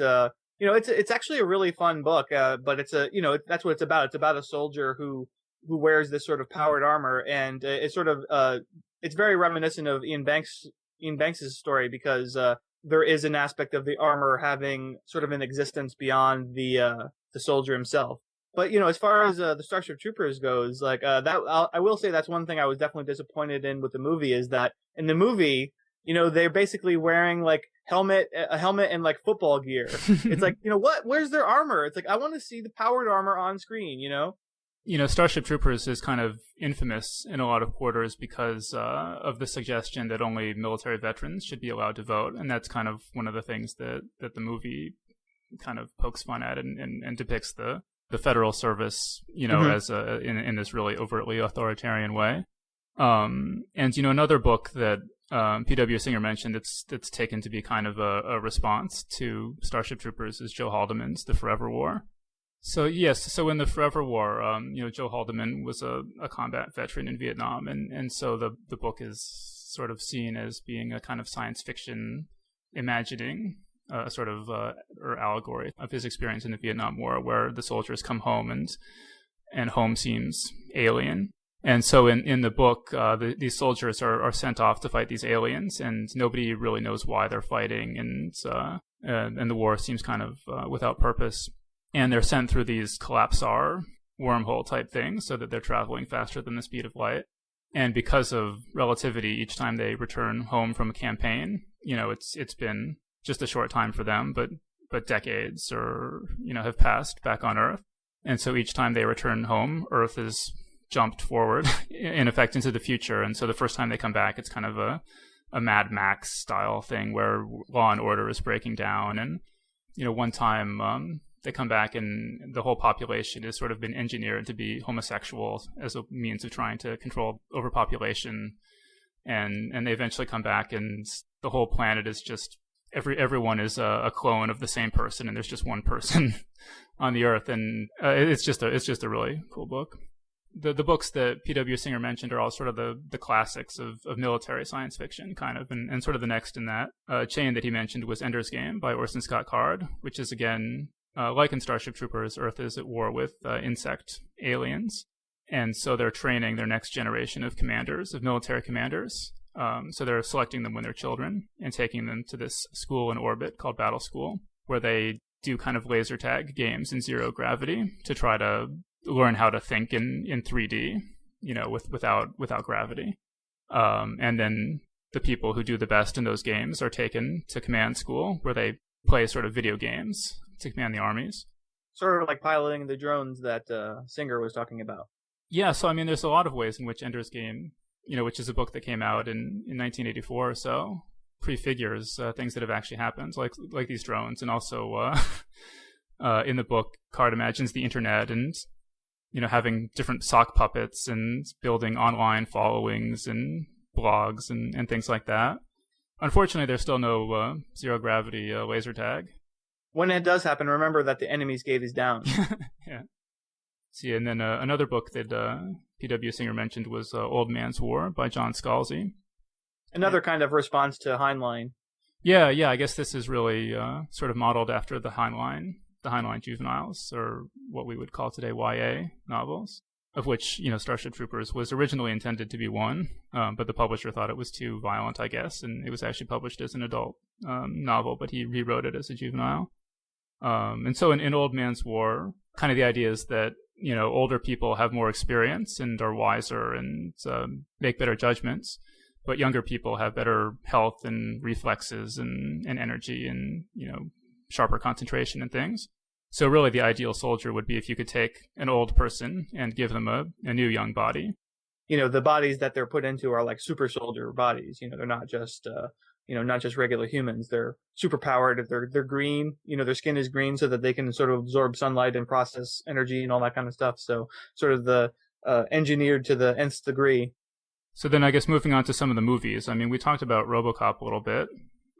it's actually a really fun book. But that's what it's about. It's about a soldier who wears this sort of powered armor, and it's sort of it's very reminiscent of Ian Banks's story, because there is an aspect of the armor having sort of an existence beyond the soldier himself. But as far as the Starship Troopers goes, like I will say that's one thing I was definitely disappointed in with the movie, is that in the movie, they're basically wearing like a helmet and like football gear. It's like, what? Where's their armor? It's like, I want to see the powered armor on screen, Starship Troopers is kind of infamous in a lot of quarters because of the suggestion that only military veterans should be allowed to vote, and that's kind of one of the things that the movie kind of pokes fun at and depicts the federal service, as in this really overtly authoritarian way. And another book that P.W. Singer mentioned that's taken to be kind of a response to Starship Troopers is Joe Haldeman's The Forever War. So in the Forever War, Joe Haldeman was a combat veteran in Vietnam, and so the book is sort of seen as being a kind of science fiction imagining, or allegory of his experience in the Vietnam War, where the soldiers come home and home seems alien. And so in the book, these soldiers are sent off to fight these aliens, and nobody really knows why they're fighting, and the war seems kind of without purpose. And they're sent through these collapsar wormhole type things, so that they're traveling faster than the speed of light. And because of relativity, each time they return home from a campaign, it's been just a short time for them, but decades have passed back on Earth. And so each time they return home, Earth is jumped forward, in effect, into the future. And so the first time they come back, it's kind of a Mad Max style thing where law and order is breaking down. And one time they come back and the whole population has sort of been engineered to be homosexual as a means of trying to control overpopulation. And they eventually come back, and the whole planet is just everyone is a clone of the same person, and there's just one person on the Earth. And it's just a really cool book. the books that P.W. Singer mentioned are all sort of the classics of military science fiction, kind of, and sort of the next in that chain that he mentioned was Ender's Game by Orson Scott Card, which is, again, like in Starship Troopers, Earth is at war with insect aliens, and so they're training their next generation of commanders, of military commanders. So they're selecting them when they're children and taking them to this school in orbit called Battle School, where they do kind of laser tag games in zero gravity to try to learn how to think in 3D, without gravity. And then the people who do the best in those games are taken to command school, where they play sort of video games to command the armies. Sort of like piloting the drones that Singer was talking about. Yeah, so I mean, there's a lot of ways in which Ender's Game, which is a book that came out in 1984 or so, prefigures things that have actually happened, like these drones, and also in the book, Card imagines the internet and having different sock puppets and building online followings and blogs and things like that. Unfortunately, there's still no zero gravity laser tag. When it does happen, remember that the enemy's gate is down. Yeah. See, and then another book that P.W. Singer mentioned was Old Man's War by John Scalzi. Another kind of response to Heinlein. Yeah, I guess this is really sort of modeled after the Heinlein juveniles, or what we would call today YA novels, of which, Starship Troopers was originally intended to be one, but the publisher thought it was too violent, I guess, and it was actually published as an adult novel, but he rewrote it as a juvenile. And so in Old Man's War, kind of the idea is that, older people have more experience and are wiser and make better judgments, but younger people have better health and reflexes and energy and, sharper concentration and things. So really the ideal soldier would be if you could take an old person and give them a new young body. The bodies that they're put into are like super soldier bodies. They're not just, not just regular humans. They're super powered. They're green. Their skin is green so that they can sort of absorb sunlight and process energy and all that kind of stuff. So sort of the engineered to the nth degree. So then I guess moving on to some of the movies. I mean, we talked about RoboCop a little bit,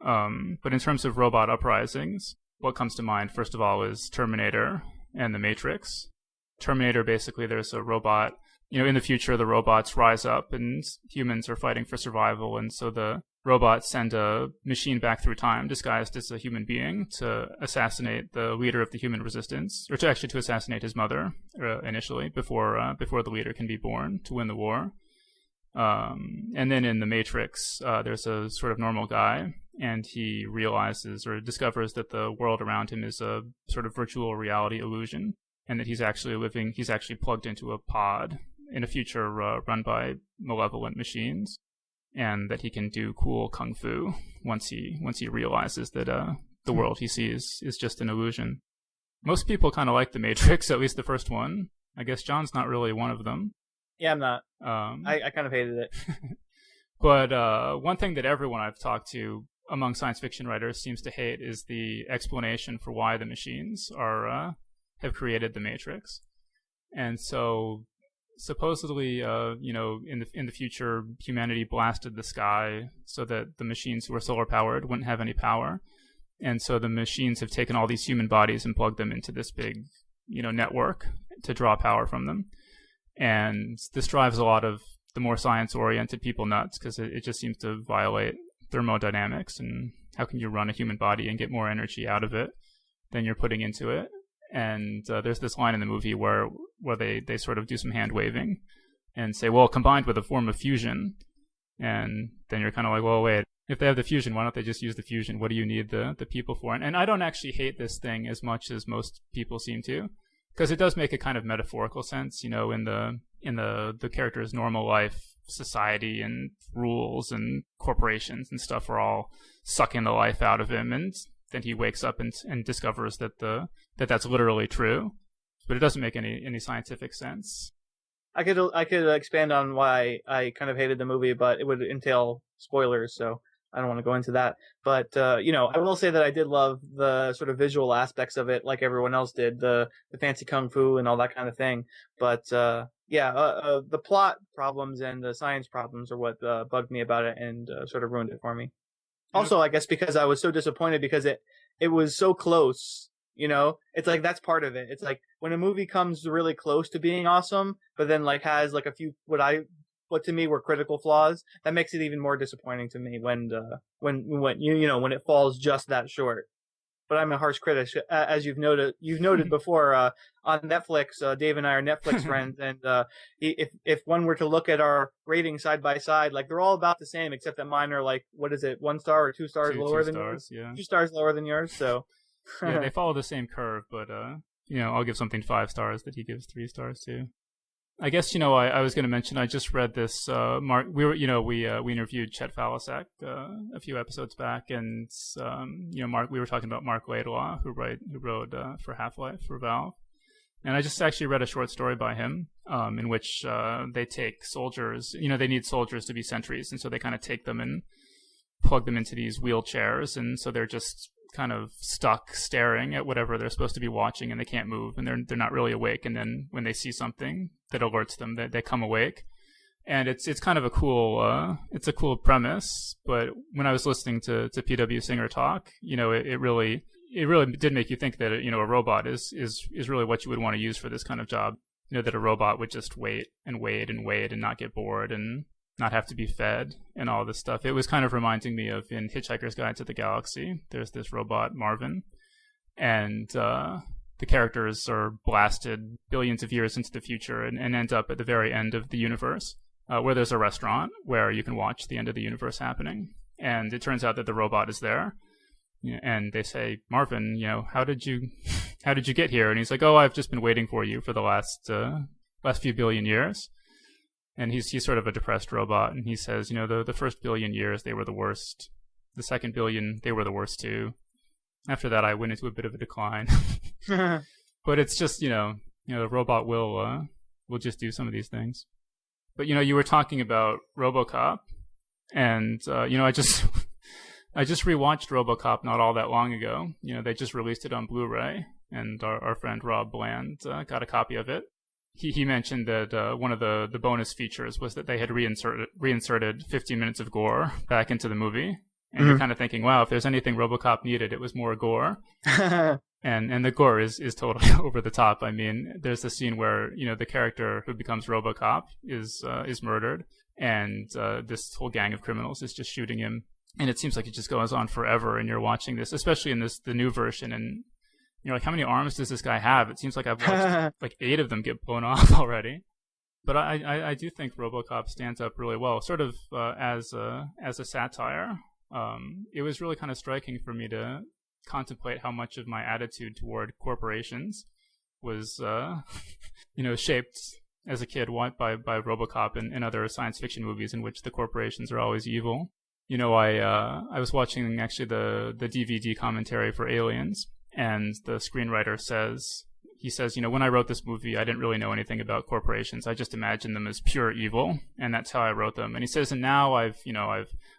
but in terms of robot uprisings, what comes to mind, first of all, is Terminator and The Matrix. Terminator, basically, there's a robot. In the future, the robots rise up and humans are fighting for survival, and so the robots send a machine back through time disguised as a human being to assassinate the leader of the human resistance, or to assassinate his mother initially, before the leader can be born, to win the war. And then in The Matrix, there's a sort of normal guy, and he realizes or discovers that the world around him is a sort of virtual reality illusion, and that he's actually plugged into a pod in a future run by malevolent machines, and that he can do cool kung fu once he realizes that the world he sees is just an illusion. Most people kind of like The Matrix, at least the first one. I guess John's not really one of them. Yeah, I'm not. I kind of hated it. But one thing that everyone I've talked to among science fiction writers seems to hate is the explanation for why the machines have created the Matrix. And so supposedly, in the future, humanity blasted the sky so that the machines who were solar powered wouldn't have any power. And so the machines have taken all these human bodies and plugged them into this big, network to draw power from them. And this drives a lot of the more science-oriented people nuts, because it just seems to violate thermodynamics. And how can you run a human body and get more energy out of it than you're putting into it? And there's this line in the movie where they sort of do some hand-waving and say, well, combined with a form of fusion. And then you're kind of like, well, wait, if they have the fusion, why don't they just use the fusion? What do you need the people for? And I don't actually hate this thing as much as most people seem to, because it does make a kind of metaphorical sense, in the character's normal life, society and rules and corporations and stuff are all sucking the life out of him, and then he wakes up and discovers that that's literally true, but it doesn't make any scientific sense. I could expand on why I kind of hated the movie, but it would entail spoilers, so I don't want to go into that. But, I will say that I did love the sort of visual aspects of it, like everyone else did, the fancy kung fu and all that kind of thing. But, the plot problems and the science problems are what bugged me about it and sort of ruined it for me. Also, I guess because I was so disappointed because it was so close You know, it's like that's part of it. It's like when a movie comes really close to being awesome, but then like has like a few what to me were critical flaws, that makes it even more disappointing to me when when it falls just that short. But I'm a harsh critic, as you've noted. You've noted before on Netflix. Dave and I are Netflix friends, and if one were to look at our ratings side by side, like they're all about the same, except that mine are like, what is it, 1 star or 2 stars lower than yours? Yeah. 2 stars lower than yours. So yeah, they follow the same curve, but I'll give something 5 stars that he gives 3 stars to. I guess I was going to mention I just read this. Mark, we interviewed Chet Falisak a few episodes back, and Mark, we were talking about Mark Laidlaw, who wrote for Half-Life for Valve, and I just actually read a short story by him in which they take soldiers. They need soldiers to be sentries, and so they kind of take them and plug them into these wheelchairs, and so they're just kind of stuck staring at whatever they're supposed to be watching, and they can't move, and they're not really awake. And then when they see something that alerts them, that they come awake. And it's kind of a cool premise. But when I was listening to P.W. Singer talk, it really did make you think that a robot is really what you would want to use for this kind of job. That a robot would just wait and wait and wait and not get bored and not have to be fed and all this stuff. It was kind of reminding me of in Hitchhiker's Guide to the Galaxy. There's this robot, Marvin, and the characters are blasted billions of years into the future and end up at the very end of the universe, where there's a restaurant where you can watch the end of the universe happening. And it turns out that the robot is there. And they say, Marvin, how did you get here? And he's like, oh, I've just been waiting for you for the last few billion years. And he's sort of a depressed robot, and he says, the first billion years, they were the worst. The second billion, they were the worst too. After that, I went into a bit of a decline. But it's just, the robot will just do some of these things. But, you were talking about RoboCop, and, I just rewatched RoboCop not all that long ago. They just released it on Blu-ray, and our friend Rob Bland got a copy of it. He mentioned that one of the bonus features was that they had reinserted 15 minutes of gore back into the movie. And you're kind of thinking, wow, if there's anything RoboCop needed, it was more gore. And the gore is totally over the top. I mean, there's the scene where, the character who becomes RoboCop is murdered, and this whole gang of criminals is just shooting him. And it seems like it just goes on forever, and you're watching this, especially in the new version, and you're like, how many arms does this guy have? It seems like I've watched like 8 of them get blown off already. But I do think RoboCop stands up really well, sort of as a satire. It was really kind of striking for me to contemplate how much of my attitude toward corporations was, shaped as a kid by RoboCop and other science fiction movies in which the corporations are always evil. I was watching actually the DVD commentary for Aliens. And the screenwriter says, when I wrote this movie, I didn't really know anything about corporations. I just imagined them as pure evil, and that's how I wrote them. And he says, and now I've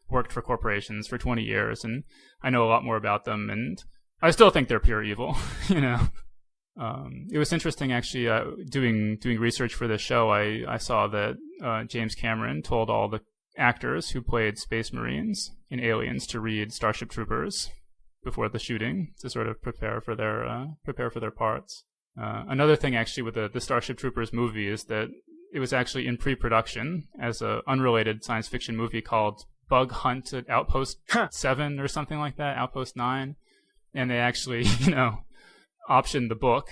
worked for corporations for 20 years, and I know a lot more about them, and I still think they're pure evil, It was interesting, actually, doing research for this show. I saw that James Cameron told all the actors who played Space Marines in Aliens to read Starship Troopers before the shooting to sort of prepare for their parts. Another thing actually with the Starship Troopers movie is that it was actually in pre-production as a unrelated science fiction movie called Bug Hunt at Outpost 7 or something like that, Outpost 9. And they actually, optioned the book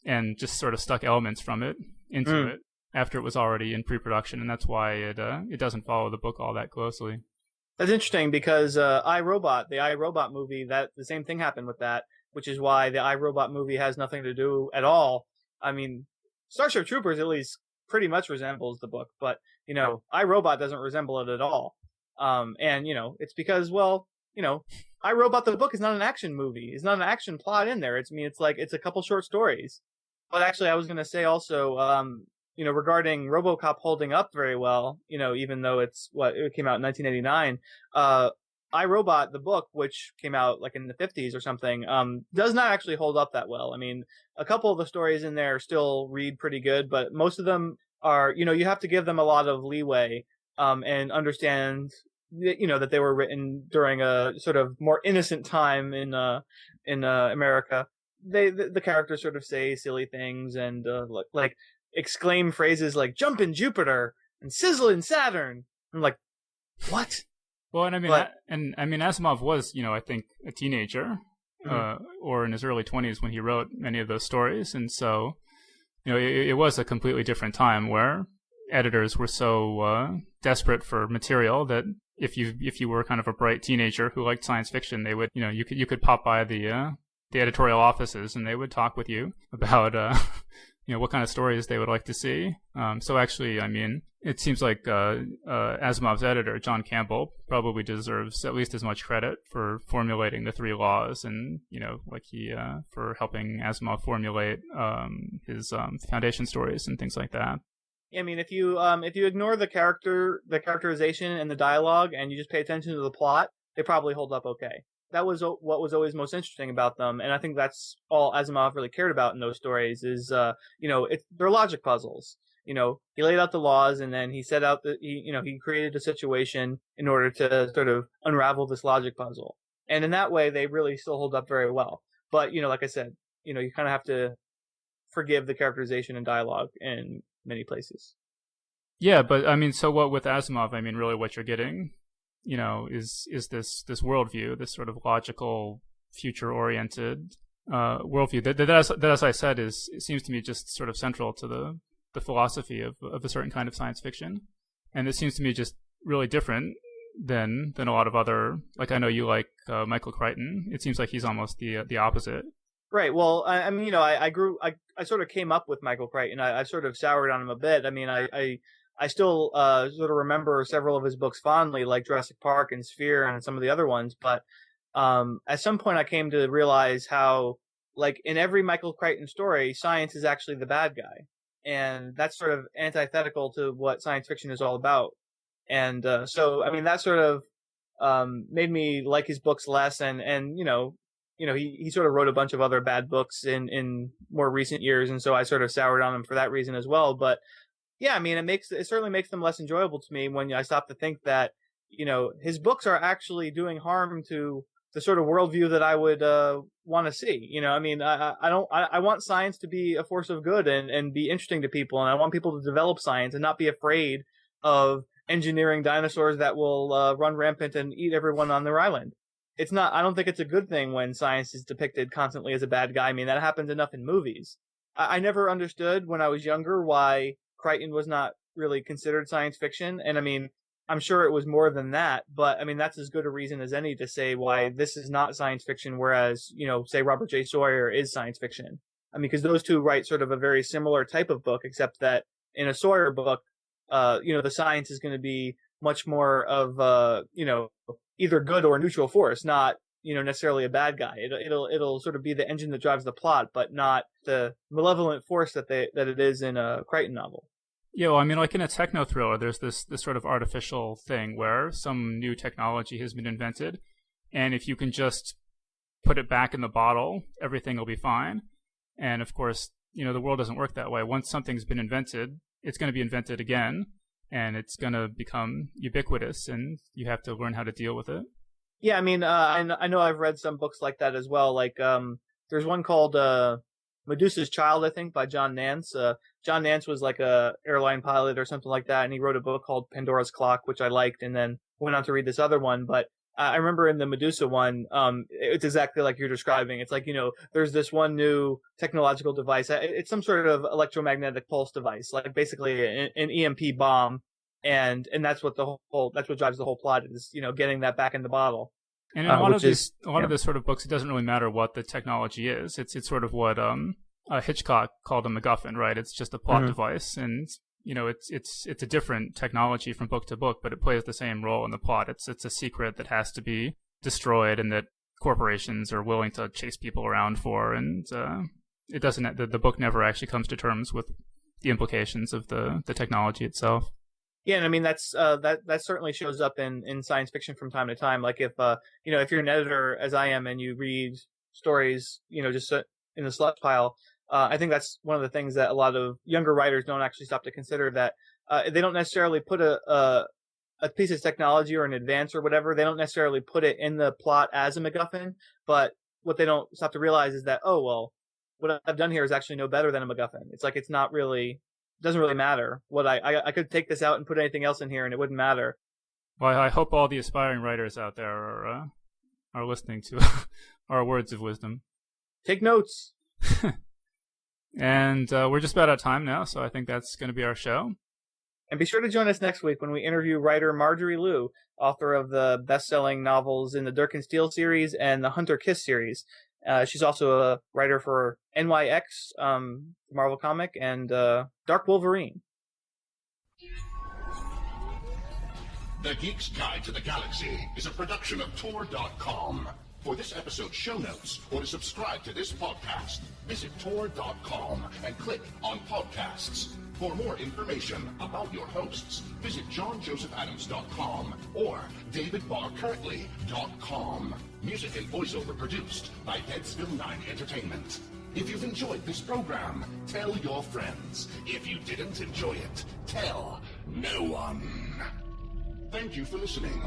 and just sort of stuck elements from it into it after it was already in pre-production. And that's why it doesn't follow the book all that closely. That's interesting because the iRobot movie, that the same thing happened with that, which is why the iRobot movie has nothing to do at all. I mean, Starship Troopers at least pretty much resembles the book, but iRobot doesn't resemble it at all. And it's because, iRobot the book is not an action movie. It's not an action plot in there. It's a couple short stories. But actually, I was going to say also, regarding RoboCop holding up very well, even though it came out in 1989, iRobot, the book, which came out like in the 50s or something, does not actually hold up that well. I mean, a couple of the stories in there still read pretty good, but most of them are, you have to give them a lot of leeway, and understand, that they were written during a sort of more innocent time in America. the characters sort of say silly things and like exclaim phrases like "jump in Jupiter" and "sizzle in Saturn." I'm like, what? Well, and I mean, But- Asimov was, I think, a teenager, or in his early 20s when he wrote many of those stories, and so, it was a completely different time where editors were so desperate for material that if you were kind of a bright teenager who liked science fiction, they would, you could pop by the editorial offices and they would talk with you about what kind of stories they would like to see. So actually, I mean, it seems like Asimov's editor, John Campbell, probably deserves at least as much credit for formulating the 3 laws, and for helping Asimov formulate his foundation stories and things like that. I mean, if you ignore the characterization and the dialogue, and you just pay attention to the plot, they probably hold up okay. That was what was always most interesting about them, and I think that's all Asimov really cared about in those stories. Is they're logic puzzles. He laid out the laws, and then he set out he created a situation in order to sort of unravel this logic puzzle, and in that way, they really still hold up very well. But like I said, you kind of have to forgive the characterization and dialogue in many places. Yeah, but I mean, so what with Asimov? I mean, really, what you're getting, is this worldview, this sort of logical, future-oriented worldview that, as I said, it seems to me just sort of central to the philosophy of a certain kind of science fiction, and it seems to me just really different than a lot of other. Like, I know you like Michael Crichton. It seems like he's almost the opposite. Right. Well, I mean, I sort of came up with Michael Crichton. I sort of soured on him a bit. I mean, I still sort of remember several of his books fondly, like Jurassic Park and Sphere and some of the other ones. But at some point, I came to realize how, like, in every Michael Crichton story, science is actually the bad guy, and that's sort of antithetical to what science fiction is all about. And so, I mean, that sort of made me like his books less, and he sort of wrote a bunch of other bad books in more recent years, and so I sort of soured on him for that reason as well. But yeah, I mean, it certainly makes them less enjoyable to me when I stop to think that his books are actually doing harm to the sort of worldview that I would want to see. I mean, I want science to be a force of good and be interesting to people, and I want people to develop science and not be afraid of engineering dinosaurs that will run rampant and eat everyone on their island. I don't think it's a good thing when science is depicted constantly as a bad guy. I mean, that happens enough in movies. I never understood when I was younger why Crichton was not really considered science fiction. And I mean, I'm sure it was more than that, but I mean, that's as good a reason as any to say why this is not science fiction, whereas, say Robert J. Sawyer is science fiction. I mean, because those two write sort of a very similar type of book, except that in a Sawyer book, the science is going to be much more of, either good or neutral force, not, necessarily a bad guy. It'll sort of be the engine that drives the plot, but not the malevolent force that it is in a Crichton novel. Yeah, well, I mean, like in a techno thriller, there's this sort of artificial thing where some new technology has been invented, and if you can just put it back in the bottle, everything will be fine. And of course, the world doesn't work that way. Once something's been invented, it's going to be invented again, and it's going to become ubiquitous, and you have to learn how to deal with it. Yeah, I mean, I know I've read some books like that as well. Like, there's one called Medusa's Child, I think, by John Nance. John Nance was like a airline pilot or something like that, and he wrote a book called Pandora's Clock, which I liked, and then went on to read this other one. But I remember in the Medusa one, it's exactly like you're describing. It's like, there's this one new technological device. It's some sort of electromagnetic pulse device, like basically an EMP bomb. And that's what that's what drives the whole plot is, getting that back in the bottle. And in a lot of this sort of books, it doesn't really matter what the technology is. It's sort of what Hitchcock called a MacGuffin, right? It's just a plot device, and it's a different technology from book to book, but it plays the same role in the plot. It's a secret that has to be destroyed, and that corporations are willing to chase people around for, and it doesn't. The book never actually comes to terms with the implications of the technology itself. Yeah, and I mean that certainly shows up in science fiction from time to time. Like if you're an editor as I am and you read stories, just in the sludge pile, I think that's one of the things that a lot of younger writers don't actually stop to consider, that they don't necessarily put a piece of technology or an advance or whatever. They don't necessarily put it in the plot as a MacGuffin, but what they don't stop to realize is that, oh, well, what I've done here is actually no better than a MacGuffin. It's like, it's not really, doesn't really matter. What I could take this out and put anything else in here and it wouldn't matter. Well, I hope all the aspiring writers out there are listening to our words of wisdom. Take notes. And we're just about out of time now, so I think that's going to be our show. And be sure to join us next week when we interview writer Marjorie Liu, author of the best-selling novels in the Dirk and Steel series and the Hunter Kiss series. She's also a writer for NYX, Marvel comic, and Dark Wolverine. The Geek's Guide to the Galaxy is a production of Tor.com. For this episode's show notes or to subscribe to this podcast, visit Tor.com and click on Podcasts. For more information about your hosts, visit JohnJosephAdams.com or DavidBarrCurrently.com. Music and voiceover produced by Deadsville 9 Entertainment. If you've enjoyed this program, tell your friends. If you didn't enjoy it, tell no one. Thank you for listening.